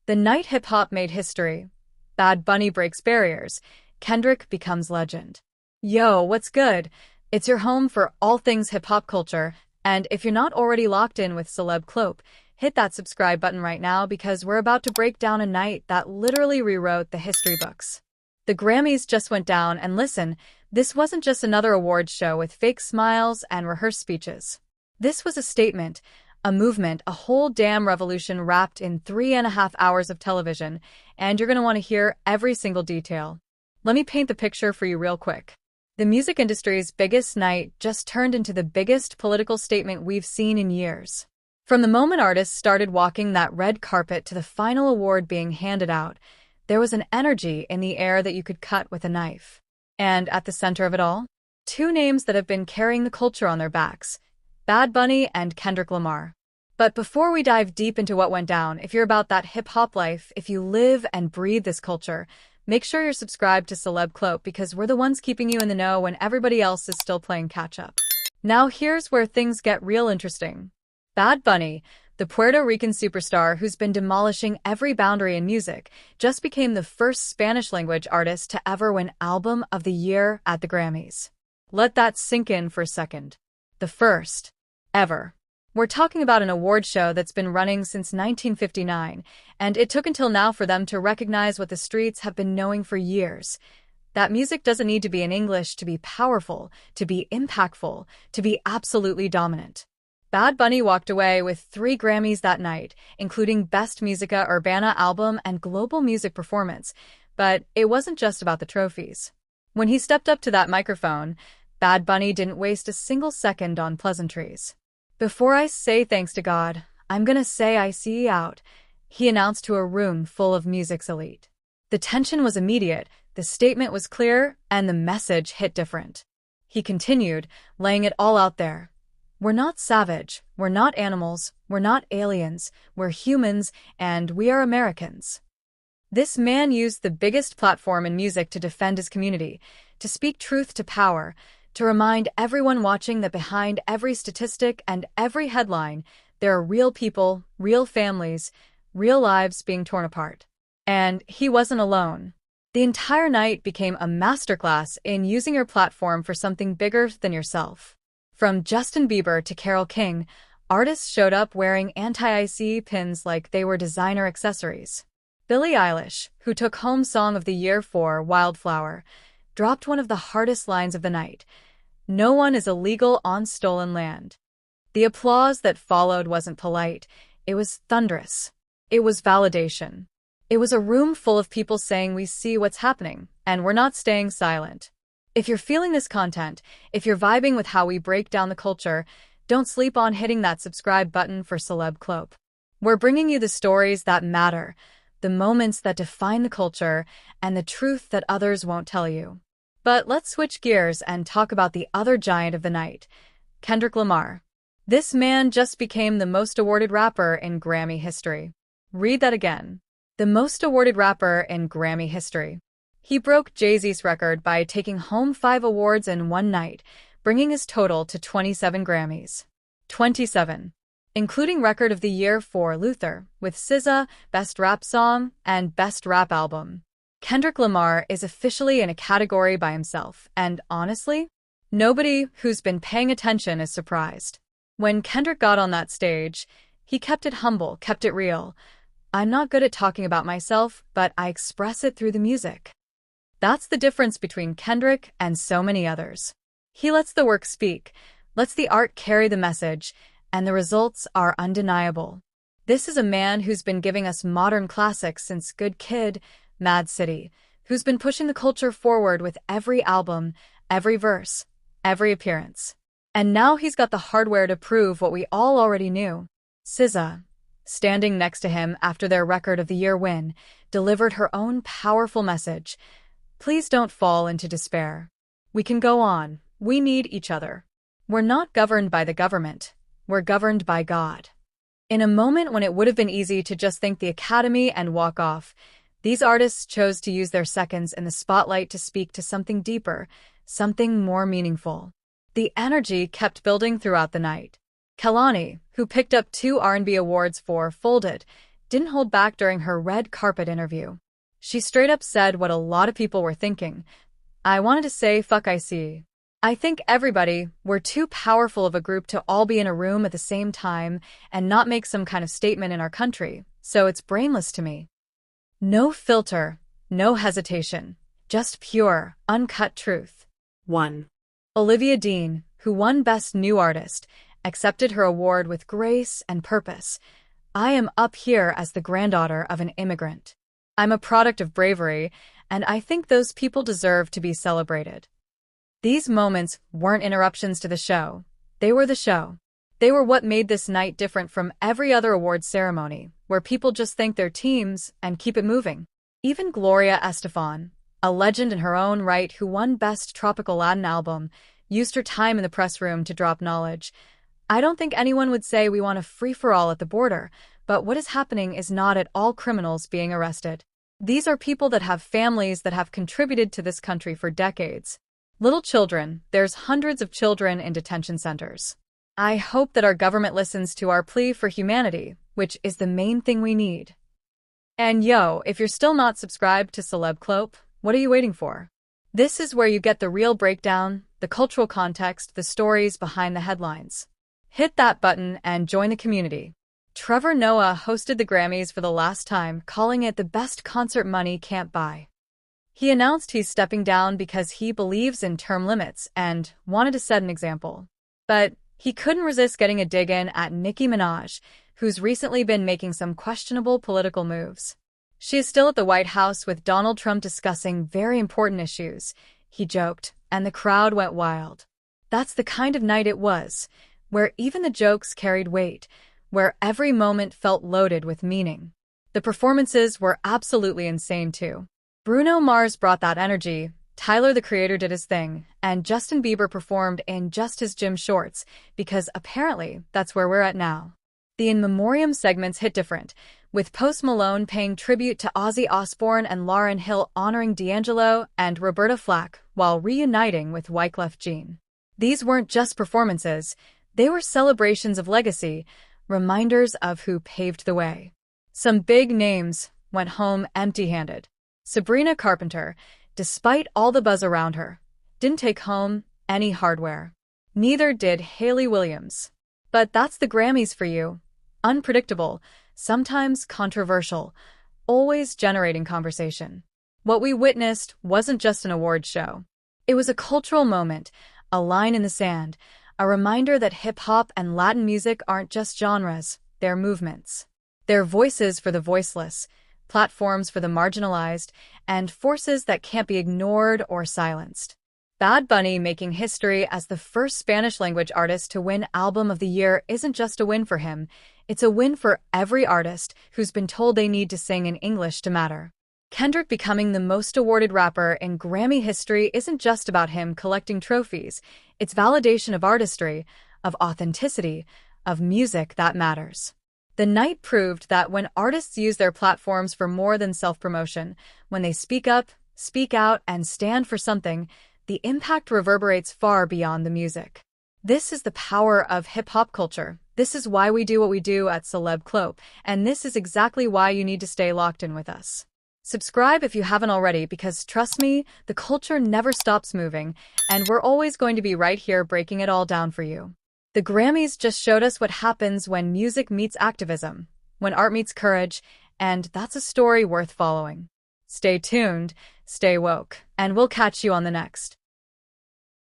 The night hip-hop made history. Bad Bunny breaks barriers. Kendrick becomes legend. Yo, what's good? It's your home for all things hip-hop culture, and if you're not already locked in with Celeb Clope, hit that subscribe button right now because we're about to break down a night that literally rewrote the history books. The Grammys just went down, and listen, this wasn't just another awards show with fake smiles and rehearsed speeches. This was a statement, a movement, a whole damn revolution wrapped in 3.5 hours of television, and you're going to want to hear every single detail. Let me paint the picture for you real quick. The music industry's biggest night just turned into the biggest political statement we've seen in years. From the moment artists started walking that red carpet to the final award being handed out, there was an energy in the air that you could cut with a knife. And at the center of it all, two names that have been carrying the culture on their backs, Bad Bunny and Kendrick Lamar. But before we dive deep into what went down, if you're about that hip-hop life, if you live and breathe this culture, make sure you're subscribed to Celeb Clope because we're the ones keeping you in the know when everybody else is still playing catch-up. Now here's where things get real interesting. Bad Bunny, the Puerto Rican superstar who's been demolishing every boundary in music, just became the first Spanish-language artist to ever win Album of the Year at the Grammys. Let that sink in for a second. The first. Ever. We're talking about an award show that's been running since 1959, and it took until now for them to recognize what the streets have been knowing for years. That music doesn't need to be in English to be powerful, to be impactful, to be absolutely dominant. Bad Bunny walked away with 3 Grammys that night, including Best Musica Urbana Album and Global Music Performance, but it wasn't just about the trophies. When he stepped up to that microphone, Bad Bunny didn't waste a single second on pleasantries. "Before I say thanks to God, I'm gonna say I see you out," he announced to a room full of music's elite. The tension was immediate, the statement was clear, and the message hit different. He continued, laying it all out there. "We're not savage, we're not animals, we're not aliens, we're humans, and we are Americans." This man used the biggest platform in music to defend his community, to speak truth to power, to remind everyone watching that behind every statistic and every headline, there are real people, real families, real lives being torn apart. And he wasn't alone. The entire night became a masterclass in using your platform for something bigger than yourself. From Justin Bieber to Carole King, artists showed up wearing anti-IC pins like they were designer accessories. Billie Eilish, who took home Song of the Year for Wildflower, dropped one of the hardest lines of the night. "No one is illegal on stolen land." The applause that followed wasn't polite. It was thunderous. It was validation. It was a room full of people saying we see what's happening, and we're not staying silent. If you're feeling this content, if you're vibing with how we break down the culture, don't sleep on hitting that subscribe button for Celeb Clope. We're bringing you the stories that matter, the moments that define the culture, and the truth that others won't tell you. But let's switch gears and talk about the other giant of the night, Kendrick Lamar. This man just became the most awarded rapper in Grammy history. Read that again. The most awarded rapper in Grammy history. He broke Jay-Z's record by taking home 5 awards in one night, bringing his total to 27 Grammys. 27. Including Record of the Year for Luther, with SZA, Best Rap Song, and Best Rap Album. Kendrick Lamar is officially in a category by himself, and honestly, nobody who's been paying attention is surprised. When Kendrick got on that stage, he kept it humble, kept it real. "I'm not good at talking about myself, but I express it through the music." That's the difference between Kendrick and so many others. He lets the work speak, lets the art carry the message, and the results are undeniable. This is a man who's been giving us modern classics since Good Kid, Mad City, who's been pushing the culture forward with every album, every verse, every appearance. And now he's got the hardware to prove what we all already knew. SZA, standing next to him after their Record of the Year win, delivered her own powerful message. "Please don't fall into despair. We can go on. We need each other. We're not governed by the government. We're governed by God." In a moment when it would have been easy to just thank the Academy and walk off, these artists chose to use their seconds in the spotlight to speak to something deeper, something more meaningful. The energy kept building throughout the night. Kehlani, who picked up 2 R&B awards for Folded, didn't hold back during her red carpet interview. She straight up said what a lot of people were thinking. I wanted to say, fuck I see. I think everybody, we're too powerful of a group to all be in a room at the same time and not make some kind of statement in our country, so it's brainless to me. No filter, no hesitation, just pure, uncut truth. 1. Olivia Dean, who won Best New Artist, accepted her award with grace and purpose. I am up here as the granddaughter of an immigrant. I'm a product of bravery, and I think those people deserve to be celebrated. These moments weren't interruptions to the show. They were the show. They were what made this night different from every other awards ceremony, where people just thank their teams and keep it moving. Even Gloria Estefan, a legend in her own right who won Best Tropical Latin Album, used her time in the press room to drop knowledge. I don't think anyone would say we want a free-for-all at the border, but what is happening is not at all criminals being arrested. These are people that have families that have contributed to this country for decades. Little children, there's hundreds of children in detention centers. I hope that our government listens to our plea for humanity, which is the main thing we need. And yo, if you're still not subscribed to Celeb Clope, what are you waiting for? This is where you get the real breakdown, the cultural context, the stories behind the headlines. Hit that button and join the community. Trevor Noah hosted the Grammys for the last time, calling it the best concert money can't buy. He announced he's stepping down because he believes in term limits and wanted to set an example. But he couldn't resist getting a dig in at Nicki Minaj, who's recently been making some questionable political moves. She is still at the White House with Donald Trump discussing very important issues, he joked, and the crowd went wild. That's the kind of night it was, where even the jokes carried weight, where every moment felt loaded with meaning. The performances were absolutely insane too. Bruno Mars brought that energy, Tyler the Creator did his thing, and Justin Bieber performed in just his gym shorts, because apparently that's where we're at now. The In Memoriam segments hit different, with Post Malone paying tribute to Ozzy Osbourne and Lauryn Hill honoring D'Angelo and Roberta Flack while reuniting with Wyclef Jean. These weren't just performances, they were celebrations of legacy, reminders of who paved the way. Some big names went home empty-handed. Sabrina Carpenter, despite all the buzz around her, didn't take home any hardware. Neither did Hayley Williams. But that's the Grammys for you. Unpredictable, sometimes controversial, always generating conversation. What we witnessed wasn't just an awards show. It was a cultural moment, a line in the sand, a reminder that hip-hop and Latin music aren't just genres, they're movements. They're voices for the voiceless, platforms for the marginalized, and forces that can't be ignored or silenced. Bad Bunny making history as the first Spanish-language artist to win Album of the Year isn't just a win for him, it's a win for every artist who's been told they need to sing in English to matter. Kendrick becoming the most awarded rapper in Grammy history isn't just about him collecting trophies, it's validation of artistry, of authenticity, of music that matters. The night proved that when artists use their platforms for more than self-promotion, when they speak up, speak out, and stand for something, the impact reverberates far beyond the music. This is the power of hip-hop culture. This is why we do what we do at Celeb Clope, and this is exactly why you need to stay locked in with us. Subscribe if you haven't already, because trust me, the culture never stops moving, and we're always going to be right here breaking it all down for you. The Grammys just showed us what happens when music meets activism, when art meets courage, and that's a story worth following. Stay tuned, stay woke, and we'll catch you on the next.